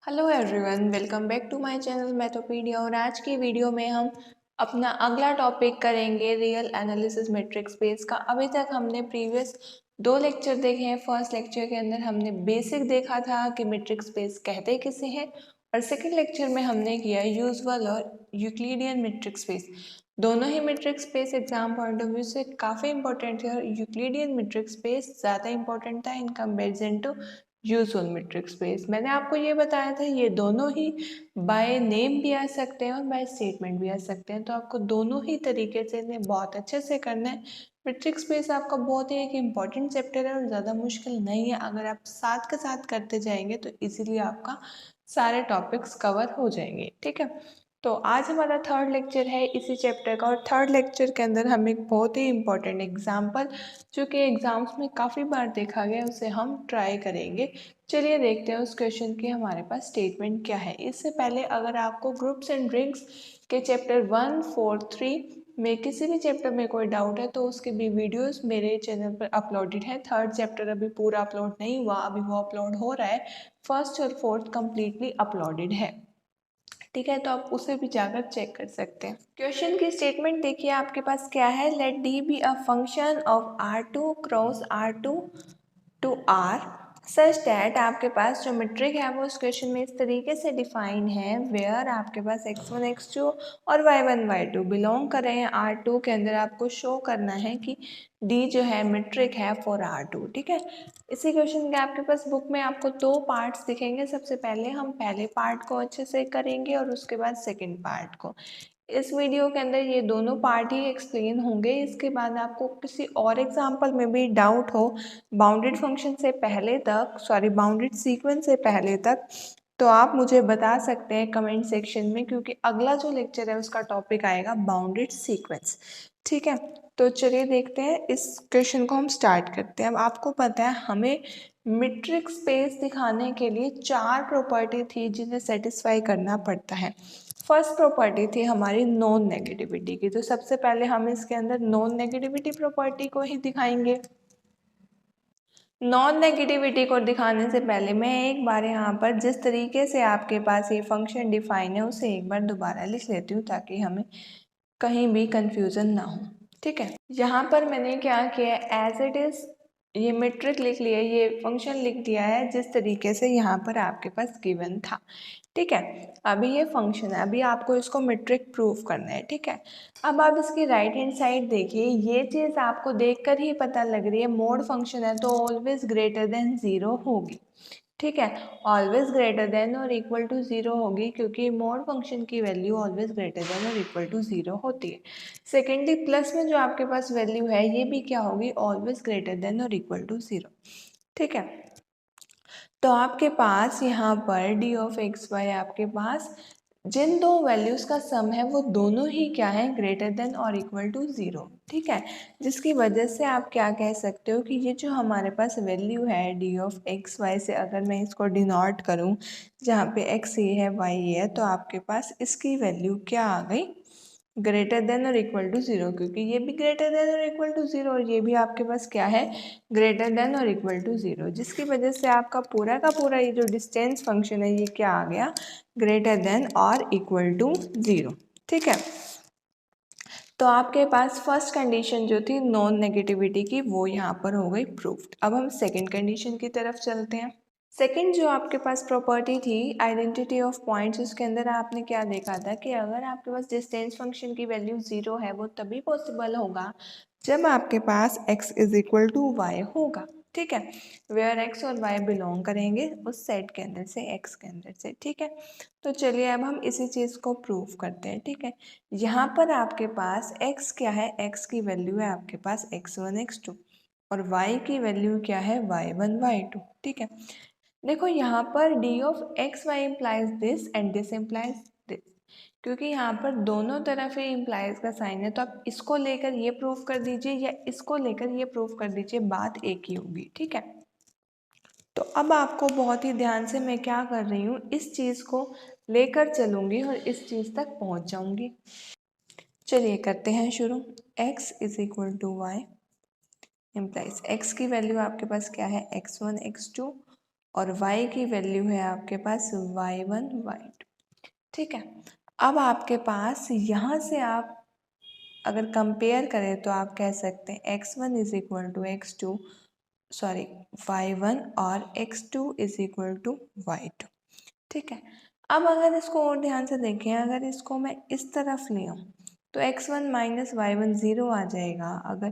Hello everyone, welcome back to my channel Mathopedia. और आज की वीडियो में हम अपना अगला टॉपिक करेंगे रियल एनालिसिस मैट्रिक्स स्पेस का। अभी तक हमने प्रीवियस 2 लेक्चर देखे हैं। फर्स्ट लेक्चर के अंदर हमने बेसिक देखा था कि मैट्रिक्स स्पेस कहते किसे हैं, और सेकंड लेक्चर में हमने किया यूजुअल और यूक्लिडियन मैट्रिक्स स्पेस। दोनों ही metric space exam point of view से काफ़ी इंपॉर्टेंट है, और यूक्लिडियन मैट्रिक्स स्पेस ज़्यादा इंपॉर्टेंट था in comparison to usual metric space. मैंने आपको ये बताया था ये दोनों ही बाय नेम भी आ सकते हैं और बाय स्टेटमेंट भी आ सकते हैं, तो आपको दोनों ही तरीके से इन्हें बहुत अच्छे से करना है। मैट्रिक्स स्पेस आपका बहुत ही एक इम्पॉर्टेंट चैप्टर है और ज़्यादा मुश्किल नहीं है। अगर आप साथ के साथ करते जाएंगे तो इजीली आपका सारे टॉपिक्स कवर हो जाएंगे। ठीक है, तो आज हमारा थर्ड लेक्चर है इसी चैप्टर का, और थर्ड लेक्चर के अंदर हम एक बहुत ही इम्पॉर्टेंट एग्जाम्पल जो कि एग्जाम्स में काफ़ी बार देखा गया उसे हम ट्राई करेंगे। चलिए देखते हैं उस क्वेश्चन की हमारे पास स्टेटमेंट क्या है। इससे पहले अगर आपको ग्रुप्स एंड रिंग्स के चैप्टर 1, 4, 3 में किसी भी चैप्टर में कोई डाउट है तो उसके भी वीडियोस मेरे चैनल पर अपलोडेड है। थर्ड चैप्टर अभी पूरा अपलोड नहीं हुआ, अभी वो अपलोड हो रहा है। फर्स्ट और फोर्थ कम्प्लीटली अपलोडेड है। ठीक है, तो आप उसे भी जाकर चेक कर सकते हैं। क्वेश्चन की स्टेटमेंट देखिए आपके पास क्या है। Let d be a function of R2 cross R2 to R such that आपके पास जो मेट्रिक है वो उस क्वेश्चन में इस तरीके से डिफाइन है, वेयर आपके पास x1 x2 और y1 y2 बिलोंग कर रहे हैं R2 के अंदर। आपको शो करना है कि D जो है मेट्रिक है फॉर R2। ठीक है, इसी क्वेश्चन के आपके पास बुक में आपको 2 पार्ट्स दिखेंगे। सबसे पहले हम पहले पार्ट को अच्छे से करेंगे और उसके बाद सेकेंड पार्ट को। इस वीडियो के अंदर ये दोनों पार्ट ही एक्सप्लेन होंगे। इसके बाद आपको किसी और एग्जाम्पल में भी डाउट हो बाउंडेड फंक्शन से पहले तक, बाउंडेड सीक्वेंस से पहले तक, तो आप मुझे बता सकते हैं कमेंट सेक्शन में, क्योंकि अगला जो लेक्चर है उसका टॉपिक आएगा बाउंडेड सीक्वेंस। ठीक है, तो चलिए देखते हैं इस क्वेश्चन को हम स्टार्ट करते हैं। अब आपको पता है हमें मीट्रिक स्पेस दिखाने के लिए 4 प्रॉपर्टी थी जिन्हें सेटिस्फाई करना पड़ता है। फर्स्ट प्रॉपर्टी थी हमारी नॉन नेगेटिविटी की, तो सबसे पहले हम इसके अंदर नॉन नेगेटिविटी प्रॉपर्टी को ही दिखाएंगे। नॉन नेगेटिविटी को दिखाने से पहले मैं एक बार यहाँ पर जिस तरीके से आपके पास ये फंक्शन डिफाइन है उसे एक बार दोबारा लिख लेती हूँ ताकि हमें कहीं भी कंफ्यूजन ना हो। ठीक है, यहाँ पर मैंने क्या किया, एज इट इज ये मेट्रिक लिख लिया, ये फंक्शन लिख दिया है जिस तरीके से यहाँ पर आपके पास गिवन था। ठीक है, अभी ये फंक्शन है, अभी आपको इसको मेट्रिक प्रूव करना है। ठीक है, अब आप इसकी राइट हैंड साइड देखिए, ये चीज़ आपको देखकर ही पता लग रही है मोड फंक्शन है तो ऑलवेज ग्रेटर देन 0 होगी। ठीक है, ऑलवेज ग्रेटर देन और इक्वल टू 0 होगी, क्योंकि मोड फंक्शन की वैल्यू ऑलवेज ग्रेटर देन और इक्वल टू 0 होती है। सेकेंडली प्लस में जो आपके पास वैल्यू है ये भी क्या होगी, ऑलवेज ग्रेटर देन और इक्वल टू 0। ठीक है, तो आपके पास यहाँ पर डी ऑफ एक्स वाई आपके पास जिन दो वैल्यूज़ का सम है वो दोनों ही क्या है, ग्रेटर देन और इक्वल टू 0। ठीक है, जिसकी वजह से आप क्या कह सकते हो कि ये जो हमारे पास वैल्यू है डी ऑफ एक्स वाई से, अगर मैं इसको डिनोट करूँ जहाँ पे एक्स ये है वाई ये है, तो आपके पास इसकी वैल्यू क्या आ गई, ग्रेटर देन और इक्वल टू 0, क्योंकि ये भी ग्रेटर देन और इक्वल टू 0 और ये भी आपके पास क्या है, ग्रेटर देन और इक्वल टू 0, जिसकी वजह से आपका पूरा का पूरा ये जो डिस्टेंस फंक्शन है ये क्या आ गया, ग्रेटर देन और इक्वल टू 0। ठीक है, तो आपके पास फर्स्ट कंडीशन जो थी नॉन नेगेटिविटी की वो यहाँ पर हो गई प्रूफ्ड। अब हम सेकंड कंडीशन की तरफ चलते हैं। सेकंड जो आपके पास प्रॉपर्टी थी आइडेंटिटी ऑफ पॉइंट्स, उसके अंदर आपने क्या देखा था कि अगर आपके पास डिस्टेंस फंक्शन की वैल्यू 0 है वो तभी पॉसिबल होगा जब आपके पास x is equal to Y होगा। ठीक है, वेयर x और y बिलोंग करेंगे उस सेट के अंदर से, x के अंदर से। ठीक है, तो चलिए अब हम इसी चीज़ को प्रूव करते हैं। ठीक है, यहाँ पर आपके पास x क्या है, x की वैल्यू है आपके पास x1 x2 और y की वैल्यू क्या है y1 y2। ठीक है, देखो यहाँ पर d of x y implies this and this implies this, क्योंकि यहाँ पर दोनों तरफ ही इम्प्लाइज का साइन है, तो आप इसको लेकर ये प्रूफ कर दीजिए या इसको लेकर ये प्रूफ कर दीजिए, बात एक ही होगी। ठीक है, तो अब आपको बहुत ही ध्यान से मैं क्या कर रही हूँ, इस चीज़ को लेकर चलूँगी और इस चीज़ तक पहुँच जाऊँगी। चलिए करते हैं शुरू। x is equal to y implies x की वैल्यू आपके पास क्या है, x1 x2 और y की वैल्यू है आपके पास y1 y2। ठीक है, अब आपके पास यहाँ से आप अगर कंपेयर करें तो आप कह सकते हैं x1 is equal to x2 sorry y1 और x2 is equal to y2। ठीक है, अब अगर इसको और ध्यान से देखें, अगर इसको मैं इस तरफ ले आऊँ तो x1 माइनस y1 ज़ीरो आ जाएगा। अगर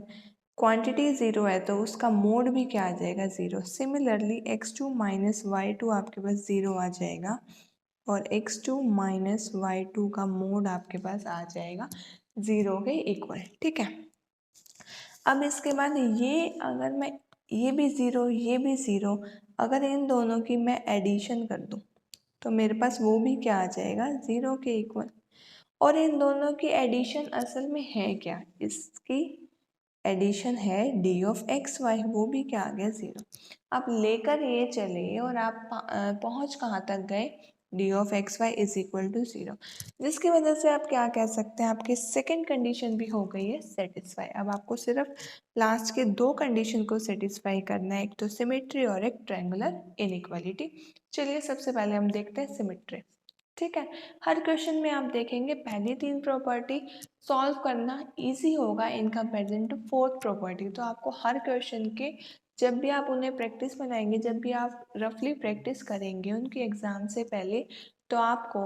क्वांटिटी ज़ीरो है तो उसका मोड भी क्या आ जाएगा, zero. Similarly x2 minus y2 आपके पास ज़ीरो आ जाएगा और x2 माइनस y2 का मोड आपके पास आ जाएगा ज़ीरो के इक्वल। ठीक है, अब इसके बाद ये अगर मैं ये भी ज़ीरो ये भी ज़ीरो, अगर इन दोनों की मैं एडिशन कर दूँ तो मेरे पास वो भी क्या आ जाएगा, ज़ीरो के इक्वल। और इन दोनों की एडिशन असल में है क्या, इसकी एडिशन है डी ऑफ एक्स वाई, वो भी क्या आ गया, ज़ीरो। आप लेकर ये चले और आप पहुँच कहाँ तक गए, d of x Y is equal to zero, जिसकी वजह से आप क्या कह सकते हैं, आपकी सेकंड कंडीशन भी हो गई है सेटिस्फाई। अब आपको सिर्फ लास्ट के दो कंडीशन को सेटिस्फाई करना है, एक तो सिमेट्री और एक ट्रायंगुलर इनइक्वालिटी। चलिए सबसे पहले हम देखते हैं सिमेट्री। ठीक है, हर क्वेश्चन में आप देखेंगे पहली तीन प्रॉपर्टी सॉल्व करना इजी होगा in comparison to fourth property. तो आपको हर क्वेश्चन के जब भी आप उन्हें प्रैक्टिस बनाएंगे, जब भी आप रफली प्रैक्टिस करेंगे उनके एग्ज़ाम से पहले, तो आपको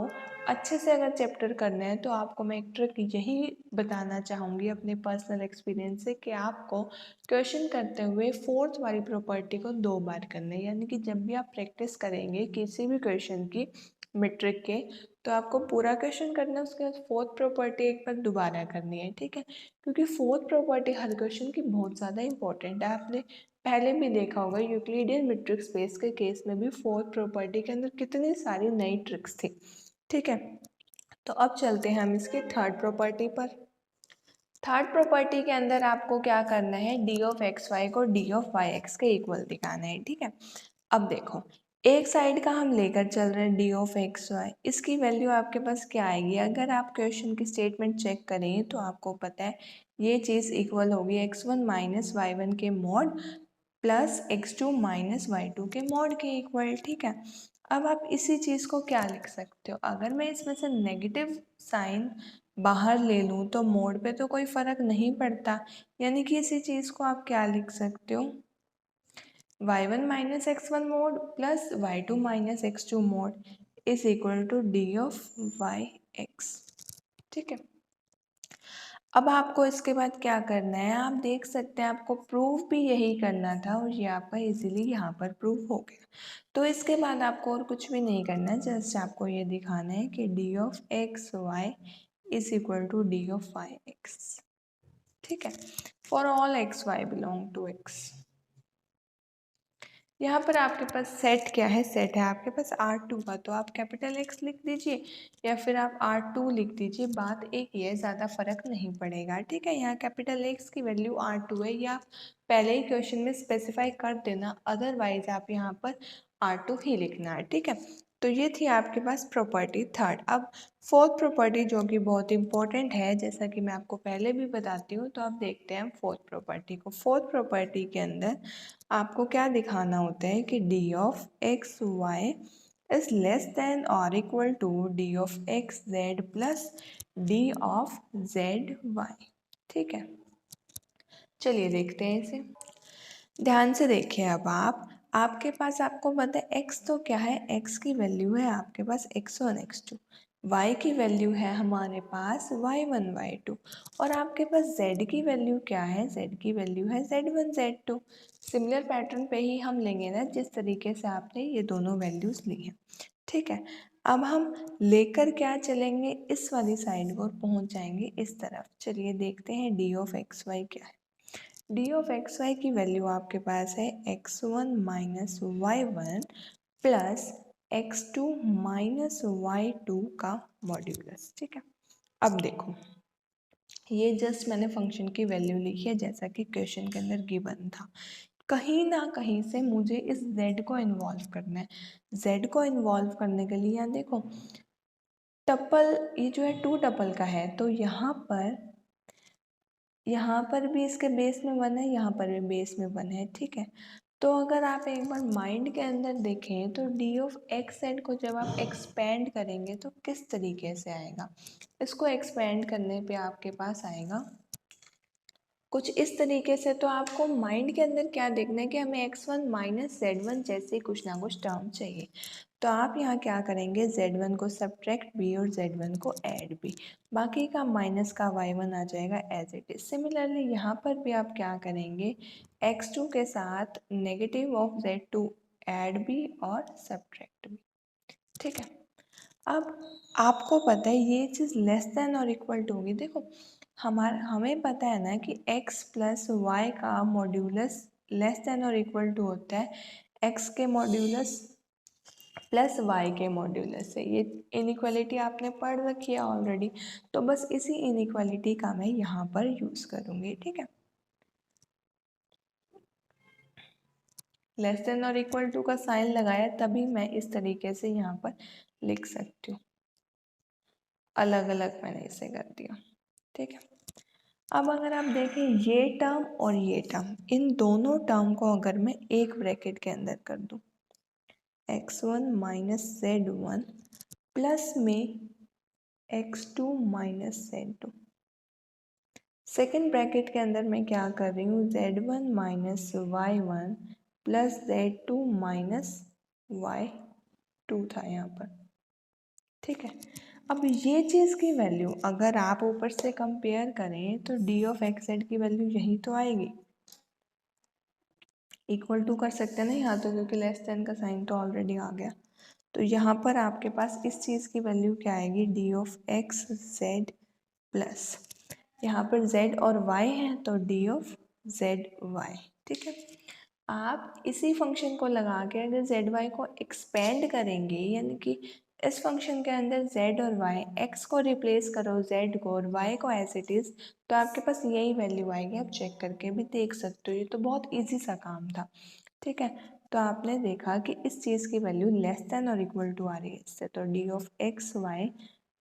अच्छे से अगर चैप्टर करना है तो आपको मैं एक ट्रिक यही बताना चाहूँगी अपने पर्सनल एक्सपीरियंस से कि आपको क्वेश्चन करते हुए फोर्थ वाली प्रॉपर्टी को दो बार करना है। यानी कि जब भी आप प्रैक्टिस करेंगे किसी भी क्वेश्चन की मीट्रिक के, तो आपको पूरा क्वेश्चन करना है, उसके बाद फोर्थ प्रॉपर्टी एक बार दोबारा करनी है। ठीक है, क्योंकि फोर्थ प्रॉपर्टी हर क्वेश्चन की बहुत ज़्यादा इंपॉर्टेंट है। आपने पहले भी देखा होगा यूक्लिडियन मीट्रिक स्पेस के केस में भी फोर्थ प्रॉपर्टी के अंदर कितनी सारी नई ट्रिक्स थी। ठीक है, तो अब चलते हैं हम इसकी थर्ड प्रॉपर्टी पर। थर्ड प्रॉपर्टी के अंदर आपको क्या करना है, डी ऑफ एक्स वाई को डी ऑफ वाई एक्स के इक्वल दिखाना है। ठीक है, अब देखो एक साइड का हम लेकर चल रहे हैं डी ऑफ एक्स वाई, इसकी वैल्यू आपके पास क्या आएगी, अगर आप क्वेश्चन की स्टेटमेंट चेक करें तो आपको पता है ये चीज़ इक्वल होगी x1 माइनस वाई वन के mod plus x2 minus y two के मॉड के इक्वल। ठीक है, अब आप इसी चीज़ को क्या लिख सकते हो, अगर मैं इसमें से नेगेटिव साइन बाहर ले लूँ तो मोड पे तो कोई फ़र्क नहीं पड़ता, यानी कि इसी चीज़ को आप क्या लिख सकते हो, y1 minus x1 mod plus y2 minus x2 mod is equal to D of y x. ठीक है, अब आपको इसके बाद क्या करना है, आप देख सकते हैं आपको प्रूफ भी यही करना था और ये आपका इजीली यहाँ पर प्रूफ हो गया। तो इसके बाद आपको और कुछ भी नहीं करना है, जस्ट आपको ये दिखाना है कि D of x Y is equal to D of y x. ठीक है, for all x y belong to x. यहाँ पर आपके पास सेट क्या है, सेट है आपके पास R2 का, तो आप कैपिटल X लिख दीजिए या फिर आप R2 लिख दीजिए, बात एक ही है, ज़्यादा फर्क नहीं पड़ेगा। ठीक है, यहाँ कैपिटल X की वैल्यू R2 है, या पहले ही क्वेश्चन में स्पेसिफाई कर देना, अदरवाइज आप यहाँ पर R2 ही लिखना है। ठीक है, तो ये थी आपके पास प्रॉपर्टी थर्ड। अब फोर्थ प्रॉपर्टी जो कि बहुत इंपॉर्टेंट है, जैसा कि मैं आपको पहले भी बताती हूँ, तो अब देखते हैं फोर्थ प्रॉपर्टी को। फोर्थ प्रॉपर्टी के अंदर आपको क्या दिखाना होता है कि D of x Y is less than और equal to D of x Z plus D of Z Y. ठीक है, चलिए देखते हैं इसे, ध्यान से देखिए। अब आप आपके पास आपको पता है x तो क्या है, x की वैल्यू है आपके पास x1 x2, y की वैल्यू है हमारे पास y1 y2, और आपके पास z की वैल्यू क्या है, z की वैल्यू है z1 z2। सिमिलर पैटर्न पे ही हम लेंगे ना, जिस तरीके से आपने ये दोनों वैल्यूज ली हैं। ठीक है, अब हम लेकर क्या चलेंगे, इस वाली साइड को पहुंच जाएंगे इस तरफ। चलिए देखते हैं डी ऑफ एक्स वाई क्या है। डी ऑफ एक्स वाई की वैल्यू आपके पास है x1 minus y one plus x2 minus y two का मॉड्यूलस। ठीक है, अब देखो ये जस्ट मैंने फंक्शन की वैल्यू लिखी है जैसा कि क्वेश्चन के अंदर गिवन था। कहीं ना कहीं से मुझे इस z को इन्वॉल्व करना है। z को इन्वॉल्व करने के लिए यहाँ देखो टपल, ये जो है टू टपल का है, तो यहाँ पर भी इसके बेस में वन है, यहाँ पर भी बेस में वन है। ठीक है, तो अगर आप एक बार माइंड के अंदर देखें तो डी ऑफ एक्स जेड को जब आप एक्सपेंड करेंगे तो किस तरीके से आएगा। इसको एक्सपेंड करने पे आपके पास आएगा कुछ इस तरीके से। तो आपको माइंड के अंदर क्या देखना है कि हमें x1 माइनस z1 जैसे कुछ ना कुछ टर्म चाहिए। तो आप यहाँ क्या करेंगे, z1 को सब्ट्रैक्ट b और z1 को ऐड b, बाकी का माइनस का y1 आ जाएगा एज इट इज। सिमिलरली यहाँ पर भी आप क्या करेंगे, x2 के साथ negative of z2 add b और सब्ट्रैक्ट b। ठीक है, अब आपको पता है ये चीज़ लेस देन और इक्वल टू होगी। देखो हमें पता है ना कि x प्लस वाई का मॉड्यूलस लेस देन और इक्वल टू होता है x के मॉड्यूलस प्लस वाई के मॉड्यूलस से। ये इनइक्वालिटी आपने पढ़ रखी है ऑलरेडी, तो बस इसी इनइक्वालिटी का मैं यहाँ पर यूज़ करूँगी। ठीक है, लेस देन और इक्वल टू का साइन लगाया तभी मैं इस तरीके से यहाँ पर लिख सकती हूँ, अलग अलग मैंने इसे कर दिया। ठीक है, अब अगर आप देखें ये टर्म और ये टर्म, इन दोनों टर्म को अगर मैं एक ब्रैकेट के अंदर कर दूं, x1 माइनस z1 प्लस में x2 minus z2, second bracket के अंदर मैं क्या कर रही हूँ, z1 minus y1 plus z2 minus y2 था यहाँ पर। ठीक है, अब ये चीज़ की वैल्यू अगर आप ऊपर से कंपेयर करें तो डी ऑफ एक्स जेड की वैल्यू यही तो आएगी। इक्वल टू कर सकते हैं ना यहाँ तो, क्योंकि लेस देन का साइन तो ऑलरेडी आ गया। तो यहाँ पर आपके पास इस चीज़ की वैल्यू क्या आएगी, D of x Z plus यहाँ पर z और y है तो डी ऑफ जेड वाई। ठीक है, आप इसी फंक्शन को लगा के अगर जेड वाई को एक्सपेंड करेंगे, यानी कि इस फंक्शन के अंदर z और y, x को रिप्लेस करो z को और y को एज इट इज़, तो आपके पास यही वैल्यू आएगी। आप चेक करके भी देख सकते हो, ये तो बहुत इजी सा काम था। ठीक है, तो आपने देखा कि इस चीज़ की वैल्यू लेस देन और इक्वल टू आ रही है इससे, तो D of x Y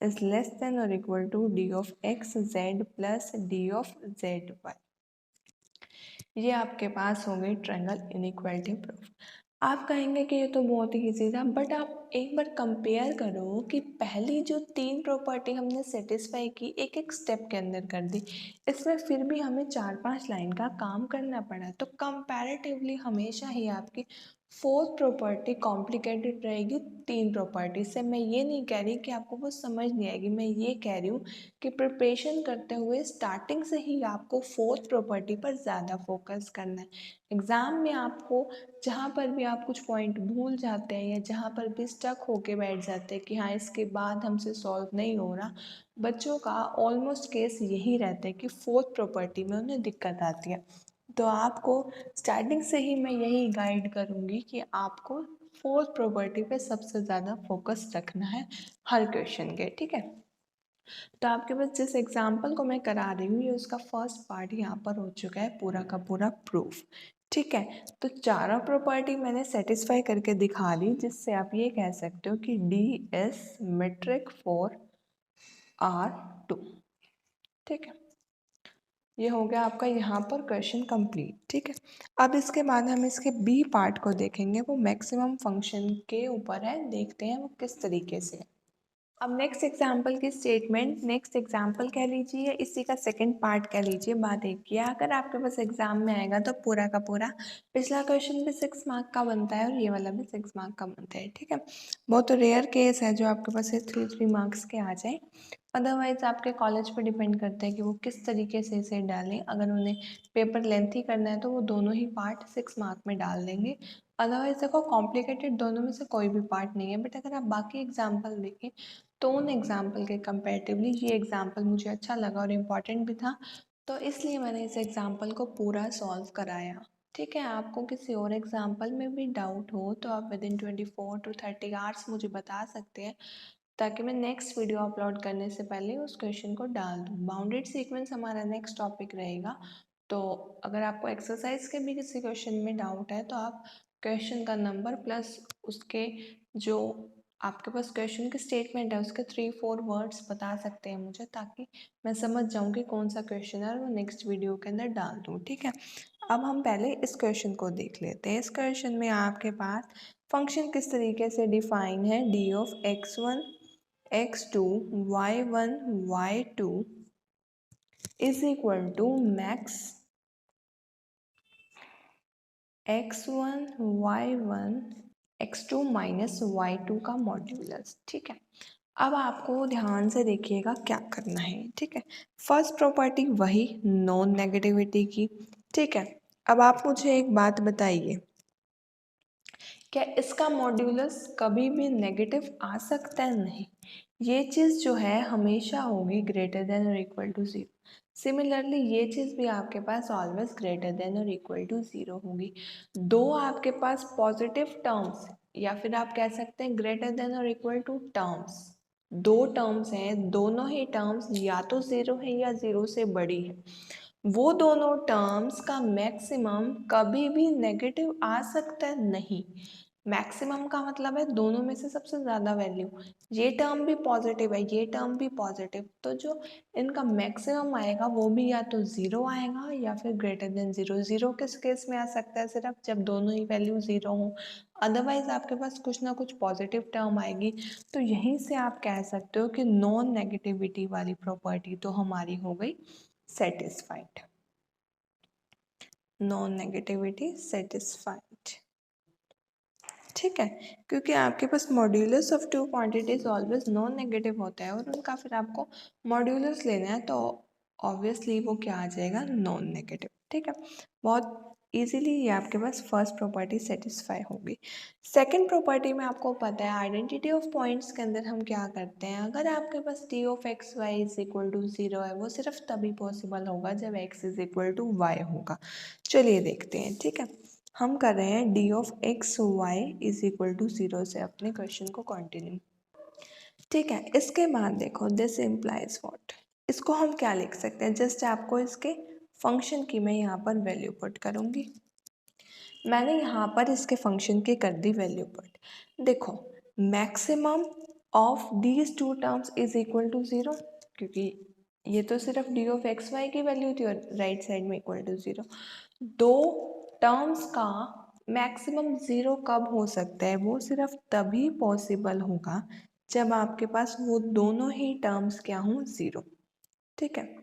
is less than और equal to D of x Z plus D of Z Y. ये आपके पास हो गई ट्रायंगल इनइक्वालिटी प्रूफ। आप कहेंगे कि ये तो बहुत ही ईजी था, बट आप एक बार कंपेयर करो कि पहली जो तीन प्रॉपर्टी हमने सेटिस्फाई की एक एक स्टेप के अंदर कर दी, इसमें फिर भी हमें 4-5 लाइन का काम करना पड़ा। तो कंपैरेटिवली हमेशा ही आपकी फोर्थ प्रॉपर्टी कॉम्प्लिकेटेड रहेगी तीन प्रॉपर्टी से। मैं ये नहीं कह रही कि आपको वो समझ नहीं आएगी, मैं ये कह रही हूँ कि प्रिपरेशन करते हुए स्टार्टिंग से ही आपको फोर्थ प्रॉपर्टी पर ज़्यादा फोकस करना है। एग्ज़ाम में आपको जहाँ पर भी आप कुछ पॉइंट भूल जाते हैं या जहाँ पर भी स्टक होके बैठ जाते हैं कि हाँ इसके बाद हमसे सॉल्व नहीं हो रहा, बच्चों का ऑलमोस्ट केस यही रहता है कि फोर्थ प्रॉपर्टी में उन्हें दिक्कत आती है। तो आपको स्टार्टिंग से ही मैं यही गाइड करूँगी कि आपको फोर्थ प्रॉपर्टी पे सबसे ज़्यादा फोकस रखना है हर क्वेश्चन के। ठीक है, तो आपके पास जिस एग्जाम्पल को मैं करा रही हूँ ये उसका फर्स्ट पार्ट यहाँ पर हो चुका है, पूरा का पूरा प्रूफ। ठीक है, तो चारों प्रॉपर्टी मैंने सेटिस्फाई करके दिखा दी, जिससे आप ये कह सकते हो कि D is metric for R2। ठीक है, ये हो गया आपका यहाँ पर क्वेश्चन कंप्लीट। ठीक है, अब इसके बाद हम इसके बी पार्ट को देखेंगे, वो मैक्सिमम फंक्शन के ऊपर है, देखते हैं वो किस तरीके से है। अब नेक्स्ट एग्जाम्पल की स्टेटमेंट, नेक्स्ट एग्जाम्पल कह लीजिए, इसी का सेकंड पार्ट कह लीजिए। बात एक किया, अगर आपके पास एग्जाम में आएगा तो पूरा का पूरा पिछला क्वेश्चन भी 6 मार्क का बनता है और ये वाला भी 6 मार्क का बनता है। ठीक है, बहुत रेयर केस है जो आपके पास 3 मार्क्स के आ जाए। अदरवाइज आपके कॉलेज पर डिपेंड करता है कि वो किस तरीके से इसे डालें। अगर उन्हें पेपर लेंथी करना है तो वो दोनों ही पार्ट 6 मार्क में डाल देंगे। अदरवाइज देखो कॉम्प्लिकेटेड दोनों में से कोई भी पार्ट नहीं है, बट अगर आप बाकी एग्जाम्पल देखें तो उन एग्जाम्पल के कंपैरेटिवली ये एग्जाम्पल मुझे अच्छा लगा और इम्पॉर्टेंट भी था, तो इसलिए मैंने इस एग्जाम्पल को पूरा सॉल्व कराया। ठीक है, आपको किसी और एग्जाम्पल में भी डाउट हो तो आप विदिन 24 to 30 आवर्स मुझे बता सकते हैं, ताकि मैं नेक्स्ट वीडियो अपलोड करने से पहले उस क्वेश्चन को डाल दूँ। बाउंडेड सीक्वेंस हमारा नेक्स्ट टॉपिक रहेगा, तो अगर आपको एक्सरसाइज के भी किसी क्वेश्चन में डाउट है तो आप क्वेश्चन का नंबर प्लस उसके जो आपके पास क्वेश्चन की स्टेटमेंट है उसके 3-4 वर्ड्स बता सकते हैं मुझे, ताकि मैं समझ जाऊँ कि कौन सा क्वेश्चन है और वो नेक्स्ट वीडियो के अंदर डाल दूँ। ठीक है, अब हम पहले इस क्वेश्चन को देख लेते हैं। इस क्वेश्चन में आपके पास फंक्शन किस तरीके से डिफाइन है, D of x1 x2 y1 y2 is equal to max x1 y1 x2 minus y2 का मॉड्यूलस। ठीक है, अब आपको ध्यान से देखिएगा क्या करना है। ठीक है, फर्स्ट प्रॉपर्टी वही नॉन नेगेटिविटी की। ठीक है, अब आप मुझे एक बात बताइए, क्या इसका मॉड्यूलस कभी भी नेगेटिव आ सकता है? नहीं, ये चीज़ जो है हमेशा होगी ग्रेटर देन और इक्वल टू ज़ीरो। सिमिलरली ये चीज़ भी आपके पास ऑलवेज ग्रेटर देन और इक्वल टू ज़ीरो होगी। दो आपके पास पॉजिटिव टर्म्स, या फिर आप कह सकते हैं ग्रेटर देन और इक्वल टू टर्म्स, दो टर्म्स हैं, दोनों ही टर्म्स या तो ज़ीरो है या ज़ीरो से बड़ी है, वो दोनों टर्म्स का मैक्सिमम कभी भी नेगेटिव आ सकता है? नहीं। मैक्सिमम का मतलब है दोनों में से सबसे ज़्यादा वैल्यू। ये टर्म भी पॉजिटिव है, ये टर्म भी पॉजिटिव, तो जो इनका मैक्सिमम आएगा वो भी या तो ज़ीरो आएगा या फिर ग्रेटर देन ज़ीरो। ज़ीरो किस केस में आ सकता है? सिर्फ जब दोनों ही वैल्यू ज़ीरो हों, अदरवाइज आपके पास कुछ ना कुछ पॉजिटिव टर्म आएगी। तो यहीं से आप कह सकते हो कि नॉन नेगेटिविटी वाली प्रॉपर्टी तो हमारी हो गई सेटिस्फाइड। Non negativity satisfied. ठीक है, क्योंकि आपके पास modulus of two quantities always non negative होता है और उनका फिर आपको मॉड्यूलस लेना है, तो ऑब्वियसली वो क्या आ जाएगा? Non negative. ठीक है, बहुत इजीली ये आपके पास फर्स्ट प्रॉपर्टी सेटिस्फाई होगी। सेकंड प्रॉपर्टी में आपको पता है आइडेंटिटी ऑफ पॉइंट्स के अंदर हम क्या करते हैं, अगर आपके पास T of x Y is equal to zero है, वो सिर्फ तभी पॉसिबल होगा जब X is equal to Y होगा। चलिए देखते हैं। ठीक है, हम कर रहे हैं d of x Y is equal to zero से अपने क्वेश्चन को कंटिन्यू। ठीक है, इसके बाद देखो दिस इम्प्लाइज व्हाट, इसको हम क्या लिख सकते हैं? जस्ट आपको इसके फंक्शन की मैं यहाँ पर वैल्यू पुट करूँगी। मैंने यहाँ पर इसके फंक्शन की कर दी वैल्यू पुट। देखो, maximum of these two terms is equal to zero, क्योंकि ये तो सिर्फ डी ऑफ एक्स वाई की वैल्यू थी और राइट साइड में इक्वल टू ज़ीरो। दो टर्म्स का मैक्सिमम ज़ीरो कब हो सकता है? वो सिर्फ तभी पॉसिबल होगा जब आपके पास वो दोनों ही टर्म्स क्या हों? ज़ीरो। ठीक है,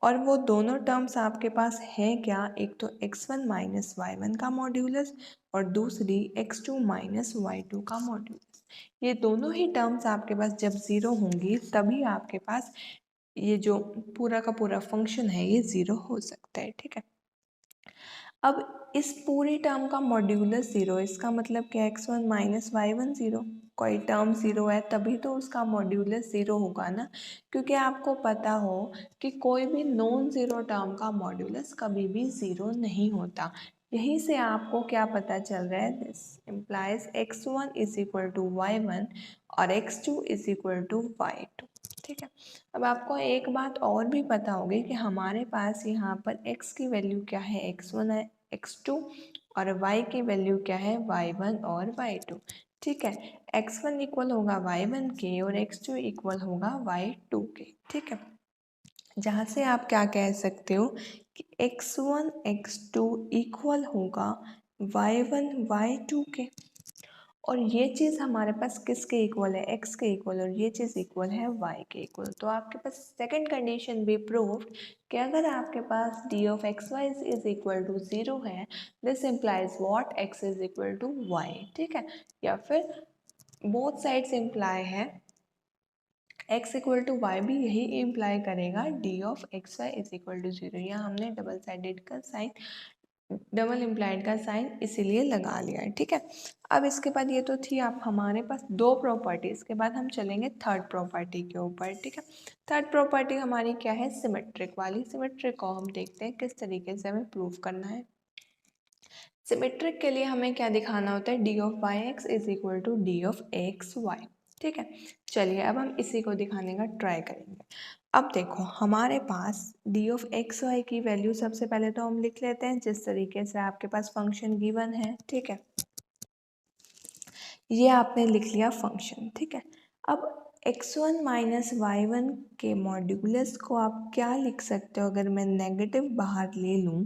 और वो दोनों टर्म्स आपके पास हैं क्या? एक तो x1 माइनस वाई का मॉड्यूलस और दूसरी x2 माइनस वाई का मॉड्यूलस। ये दोनों ही टर्म्स आपके पास जब ज़ीरो होंगी तभी आपके पास ये जो पूरा का पूरा फंक्शन है ये ज़ीरो हो सकता है। ठीक है, अब इस पूरी टर्म का मॉड्यूलस ज़ीरो, इसका मतलब क्या? x1 माइनस वाई ज़ीरो, कोई टर्म ज़ीरो है तभी तो उसका मॉड्यूलस ज़ीरो होगा ना, क्योंकि आपको पता हो कि कोई भी नॉन ज़ीरो टर्म का मॉड्यूलस कभी भी ज़ीरो नहीं होता। यहीं से आपको क्या पता चल रहा है? This implies x1 is equal to y1 और x2 is equal to y2। ठीक है, अब आपको एक बात और भी पता होगी कि हमारे पास यहाँ पर x की वैल्यू क्या है? x1 है, x2, और y की वैल्यू क्या है? y1 और y2। ठीक है, x1 इक्वल होगा y1 के और x2 इक्वल होगा y2 के। ठीक है, जहाँ से आप क्या कह सकते हो कि x1 x2 इक्वल होगा y1 y2 के, और ये चीज़ हमारे पास किसके इक्वल है? x के इक्वल, और ये चीज़ इक्वल है y के इक्वल। तो आपके पास सेकंड कंडीशन भी प्रूव्ड कि अगर आपके पास d of x Y is equal to zero है, this implies what? x is equal to y। ठीक है, या फिर बोथ साइड्स इम्प्लाई है x इक्वल टू वाई भी यही इम्प्लाई करेगा d of x Y is equal to zero. यहाँ हमने डबल साइडेड का साइन, डबल इम्प्लाइड का साइन इसीलिए लगा लिया है। ठीक है, अब इसके बाद ये तो थी आप हमारे पास दो प्रॉपर्टी, इसके बाद हम चलेंगे थर्ड प्रॉपर्टी के ऊपर। ठीक है, थर्ड प्रॉपर्टी हमारी क्या है? सिमेट्रिक वाली। सिमेट्रिक को हम देखते हैं किस तरीके से हमें प्रूव करना है। सिमेट्रिक के लिए हमें क्या दिखाना होता है? D of y x is equal to D of x y. ठीक है, चलिए अब हम इसी को दिखाने का ट्राई करेंगे। अब देखो, हमारे पास डी ऑफ एक्स वाई की वैल्यू सबसे पहले तो हम लिख लेते हैं जिस तरीके से आपके पास फंक्शन गिवन है। ठीक है, ये आपने लिख लिया फंक्शन। ठीक है, अब x1 माइनस वाई के मॉड्यूलस को आप क्या लिख सकते हो? अगर मैं नेगेटिव बाहर ले लूँ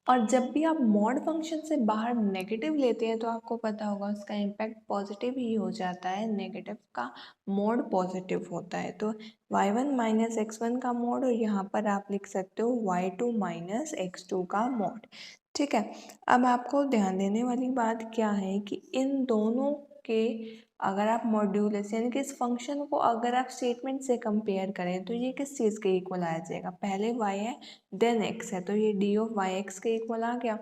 और जब भी आप मॉड फंक्शन से बाहर नेगेटिव लेते हैं तो आपको पता होगा उसका इम्पैक्ट पॉजिटिव ही हो जाता है, नेगेटिव का मॉड पॉजिटिव होता है। तो y1 माइनस x1 का मॉड, और यहाँ पर आप लिख सकते हो y2 माइनस x2 का मॉड। ठीक है, अब आपको ध्यान देने वाली बात क्या है कि इन दोनों के अगर आप मॉड्यूलस यानी कि इस फंक्शन को अगर आप स्टेटमेंट से कंपेयर करें तो ये किस चीज़ के इक्वल आ जाएगा, पहले y है देन x है, तो ये डी ऑफ वाई एक्स के इक्वल आ गया।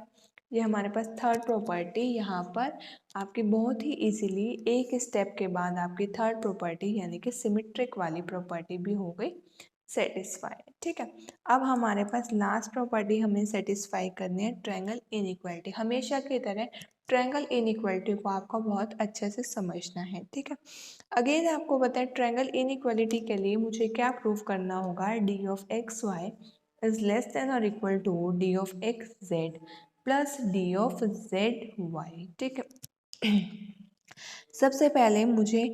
ये हमारे पास थर्ड प्रॉपर्टी यहाँ पर आपकी बहुत ही इजीली एक स्टेप के बाद आपकी थर्ड प्रॉपर्टी यानी कि सिमेट्रिक वाली प्रॉपर्टी भी हो गई सेटिस्फाई। ठीक है, अब हमारे पास लास्ट प्रॉपर्टी हमें सेटिस्फाई करनी है, ट्रायंगल इनइक्वालिटी। हमेशा की तरह ट्रायंगल इनइक्वालिटी को आपको बहुत अच्छे से समझना है। ठीक है, अगेन आपको पता है ट्रायंगल इनइक्वालिटी के लिए मुझे क्या प्रूव करना होगा, D of x Y is less than और equal to D of x Z plus D of Z Y. ठीक है, सबसे पहले मुझे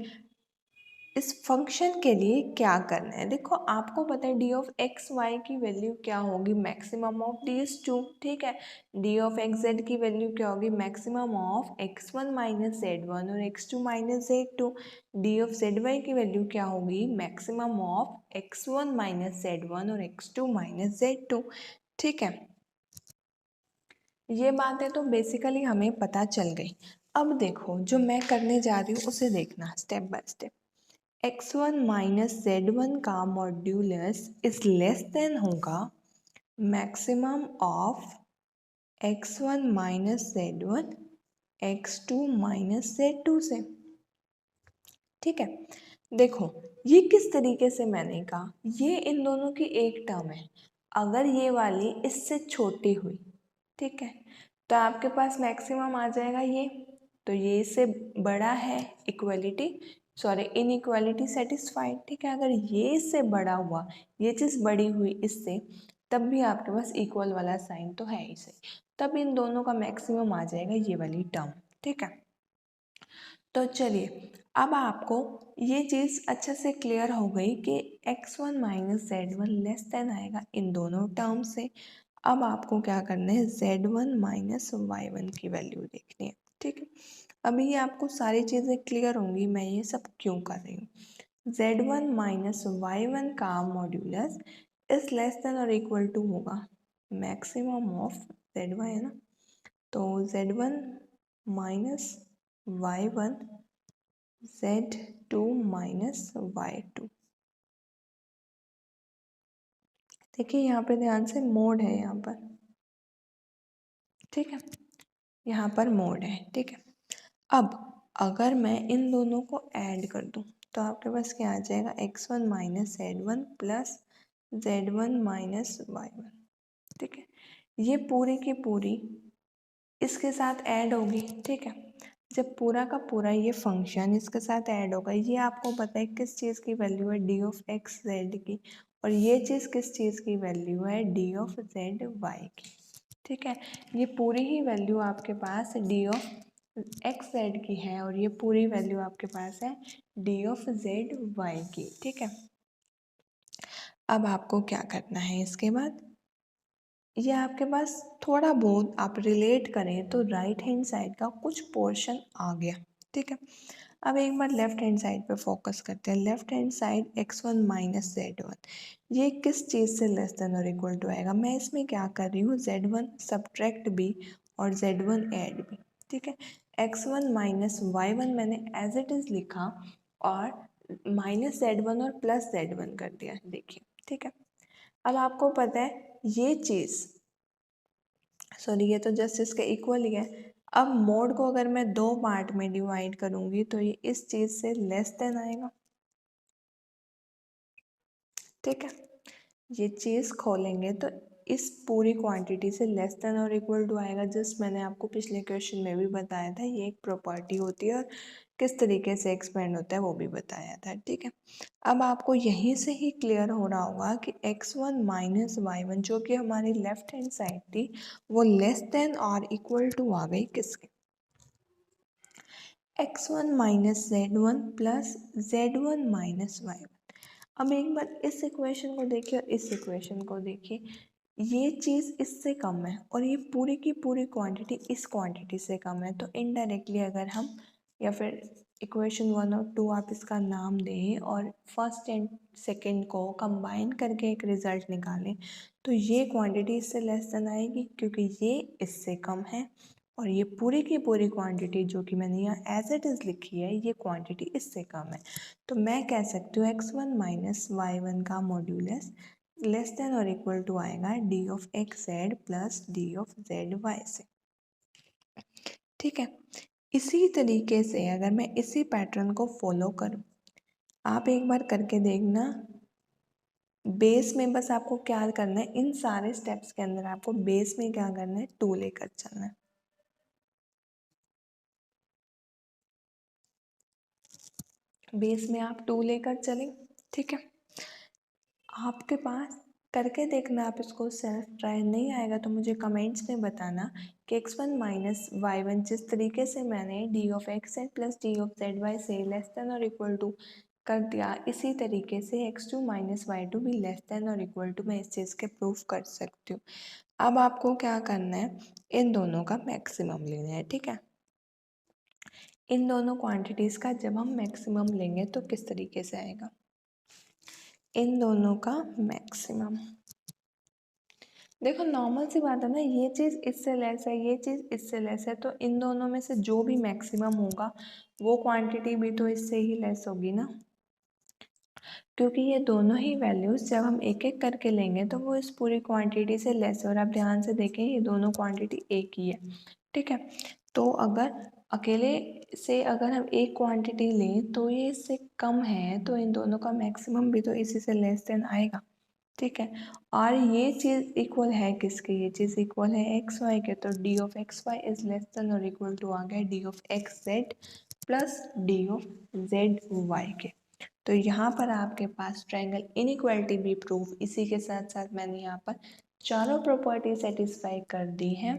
इस फंक्शन के लिए क्या करना है, देखो आपको पता है डी ऑफ एक्स वाई की वैल्यू क्या होगी, मैक्सिमम ऑफ डीज टू। ठीक है, डी ऑफ एक्स जेड की वैल्यू क्या होगी, maximum of X one minus Z one और X two minus Z two. D of Z Y की वैल्यू क्या होगी, maximum of X one minus Z one और X two minus Z two. ठीक है, ये बातें तो बेसिकली हमें पता चल गई। अब देखो जो मैं करने जा रही हूँ उसे देखना step by step. x1 minus Z one का मॉड्यूलस इज लेस देन होगा maximum of x1 minus Z one x2 minus Z two से। ठीक है, देखो ये किस तरीके से मैंने कहा, ये इन दोनों की एक टर्म है, अगर ये वाली इससे छोटी हुई, ठीक है, तो आपके पास मैक्सिमम आ जाएगा ये, तो ये इससे बड़ा है, इक्वलिटी सॉरी इनइक्वालिटी सेटिस्फाइड। ठीक है, अगर ये इससे बड़ा हुआ, ये चीज़ बड़ी हुई इससे, तब भी आपके पास इक्वल वाला साइन तो है ही सही, तब इन दोनों का मैक्सिमम आ जाएगा ये वाली टर्म। ठीक है, तो चलिए अब आपको ये चीज़ अच्छे से क्लियर हो गई कि x1 minus Z one less than आएगा इन दोनों टर्म से। अब आपको क्या करना है, z1 माइनस वाई वन की वैल्यू देखनी है। ठीक है, अभी ये आपको सारी चीज़ें क्लियर होंगी मैं ये सब क्यों कर रही हूँ। z1 माइनस वाई वन का मॉड्यूलस इस लेस देन और इक्वल टू होगा मैक्सिमम ऑफ जेड वाई, है ना, तो z1 minus y one z2 minus y two. देखिए यहाँ पे ध्यान से मोड है यहाँ पर, ठीक है, यहाँ पर मोड है। ठीक है, अब अगर मैं इन दोनों को ऐड कर दूँ तो आपके पास क्या आ जाएगा, x1 minus Z one plus z one minus y one. ठीक है, ये पूरी की पूरी इसके साथ ऐड होगी। ठीक है, जब पूरा का पूरा ये फंक्शन इसके साथ ऐड होगा, ये आपको पता है किस चीज़ की वैल्यू है, डी ऑफ एक्स जेड की, और ये चीज़ किस चीज़ की वैल्यू है, डी ऑफ जेड वाई की। ठीक है, ये पूरी ही वैल्यू आपके पास डी ऑफ एक्स जेड की है और ये पूरी वैल्यू आपके पास है डी ऑफ जेड वाई की। ठीक है, अब आपको क्या करना है, इसके बाद ये आपके पास थोड़ा बहुत आप रिलेट करें तो राइट हैंड साइड का कुछ पोर्शन आ गया। ठीक है, अब एक बार लेफ्ट हैंड साइड पे फोकस करते हैं। Left hand side x1 minus Z one, ये किस चीज़ से लेस देन और इक्वल टू आएगा, मैं इसमें क्या कर रही हूँ, z1 सब्ट्रैक्ट b और z1 ऐड b। ठीक है, x1 माइनस वाई वन मैंने एज इट इज़ लिखा और माइनस z1 और प्लस z1 कर दिया। देखिए, ठीक है, अब आपको पता है ये चीज़ सॉरी ये तो जस्ट इसके इक्वल ही है। अब मोड को अगर मैं दो पार्ट में डिवाइड करूंगी तो ये इस चीज़ से लेस देन आएगा। ठीक है, ये चीज़ खोलेंगे तो इस पूरी क्वांटिटी से लेस देन और इक्वल टू आएगा। जस्ट मैंने आपको पिछले क्वेश्चन में भी बताया था, ये एक प्रॉपर्टी होती है और किस तरीके से एक्सपेंड होता है वो भी बताया था। ठीक है, अब आपको यहीं से ही क्लियर हो रहा होगा कि x1 माइनस वाई वन जो कि हमारी लेफ्ट हैंड साइड थी वो लेस देन और इक्वल टू आ गई किसके, x1 minus Z one plus z one minus y one. अब एक बार इस इक्वेशन को देखिए और इस इक्वेशन को देखिए, ये चीज़ इससे कम है और ये पूरी की पूरी क्वांटिटी इस क्वांटिटी से कम है, तो इनडायरेक्टली अगर हम या फिर इक्वेशन 1 और 2 आप इसका नाम दें और फर्स्ट एंड सेकंड को कंबाइन करके एक रिज़ल्ट निकालें, तो ये क्वांटिटी इससे लेस देन आएगी क्योंकि ये इससे कम है और ये पूरी की पूरी क्वांटिटी जो कि मैंने यहाँ एज इट इज़ लिखी है, ये क्वांटिटी इससे कम है। तो मैं कह सकती हूँ x1 माइनस y1 का मॉड्यूलस लेस देन और इक्वल टू आएगा d of x Z plus D of Z y से। ठीक है, इसी तरीके से अगर मैं इसी पैटर्न को फॉलो करूं, आप एक बार करके देखना। बेस में बस आपको क्या करना है, इन सारे स्टेप्स के अंदर आपको बेस में क्या करना है, 2 लेकर चलना है। बेस में आप 2 लेकर चलें। ठीक है, आपके पास करके देखना, आप इसको सेल्फ ट्राई नहीं आएगा तो मुझे कमेंट्स में बताना कि x1 माइनस y1 जिस तरीके से मैंने d of x Z plus D of Z y से लेस देन और इक्वल टू कर दिया, इसी तरीके से x2 माइनस y2 भी लेस देन और इक्वल टू मैं इस चीज़ के प्रूफ कर सकती हूँ। अब आपको क्या करना है, इन दोनों का मैक्सिमम लेना है। ठीक है, इन दोनों क्वांटिटीज़ का जब हम मैक्सिमम लेंगे तो किस तरीके से आएगा, इन दोनों का मैक्सिमम। देखो नॉर्मल सी बात है ना, ये चीज़ इससे लेस है, ये चीज़ इससे लेस है, तो इन दोनों में से जो भी मैक्सिमम होगा वो क्वांटिटी भी तो इससे ही लेस होगी ना, क्योंकि ये दोनों ही वैल्यूज़ जब हम एक एक करके लेंगे तो वो इस पूरी क्वांटिटी से लेस है। और आप ध्यान से देखें ये दोनों क्वांटिटी एक ही है। ठीक है, तो अगर अकेले से अगर हम एक क्वांटिटी लें तो ये इससे कम है, तो इन दोनों का मैक्सिमम भी तो इसी से लेस देन आएगा। ठीक है, और ये चीज़ इक्वल है किसके, ये चीज़ इक्वल है एक्स वाई के, तो D of x Y is less than और इक्वल टू आ गया d of x Z plus D of Z y के। तो यहाँ पर आपके पास ट्रायंगल इनइक्वालिटी भी प्रूफ, इसी के साथ साथ मैंने यहाँ पर चारों प्रॉपर्टी सेटिस्फाई कर दी हैं।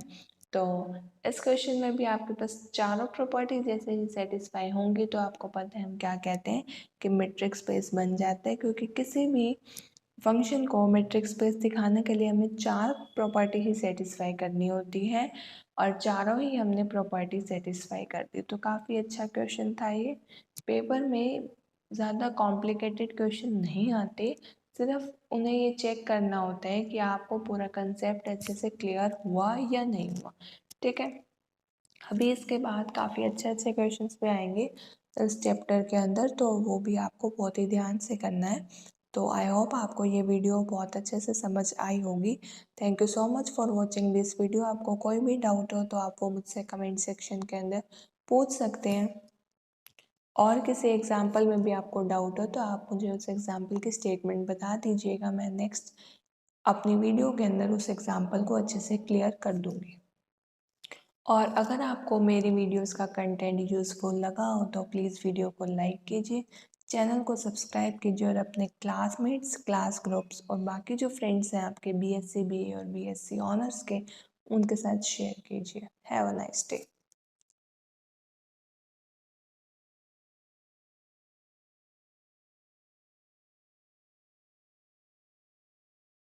तो इस क्वेश्चन में भी आपके पास चारों प्रॉपर्टी जैसे ही सेटिस्फाई होंगी तो आपको पता है हम क्या कहते हैं कि मैट्रिक्स स्पेस बन जाता है, क्योंकि किसी भी फंक्शन को मैट्रिक्स स्पेस दिखाने के लिए हमें 4 प्रॉपर्टी ही सेटिस्फाई करनी होती है और चारों ही हमने प्रॉपर्टी सेटिस्फाई कर दी। तो काफ़ी अच्छा क्वेश्चन था ये। पेपर में ज़्यादा कॉम्प्लिकेटेड क्वेश्चन नहीं आते, सिर्फ उन्हें ये चेक करना होता है कि आपको पूरा कंसेप्ट अच्छे से क्लियर हुआ या नहीं हुआ। ठीक है, अभी इसके बाद काफ़ी अच्छे अच्छे क्वेश्चंस भी आएंगे इस चैप्टर के अंदर, तो वो भी आपको बहुत ही ध्यान से करना है। तो आई होप आपको ये वीडियो बहुत अच्छे से समझ आई होगी। Thank you so much for watching this video. आपको कोई भी डाउट हो तो आप वो मुझसे कमेंट सेक्शन के अंदर पूछ सकते हैं, और किसी एग्जाम्पल में भी आपको डाउट हो तो आप मुझे उस एग्जाम्पल की स्टेटमेंट बता दीजिएगा। मैं नेक्स्ट अपनी वीडियो के अंदर उस एग्जाम्पल को अच्छे से क्लियर कर दूँगी। और अगर आपको मेरी वीडियोस का कंटेंट यूज़फुल लगा हो तो प्लीज़ वीडियो को लाइक कीजिए, चैनल को सब्सक्राइब कीजिए और अपने क्लासमेट्स, क्लास ग्रुप्स और बाकी जो फ्रेंड्स हैं आपके बीएससी बीए और बीएससी ऑनर्स के, उनके साथ शेयर कीजिए। Have a nice day.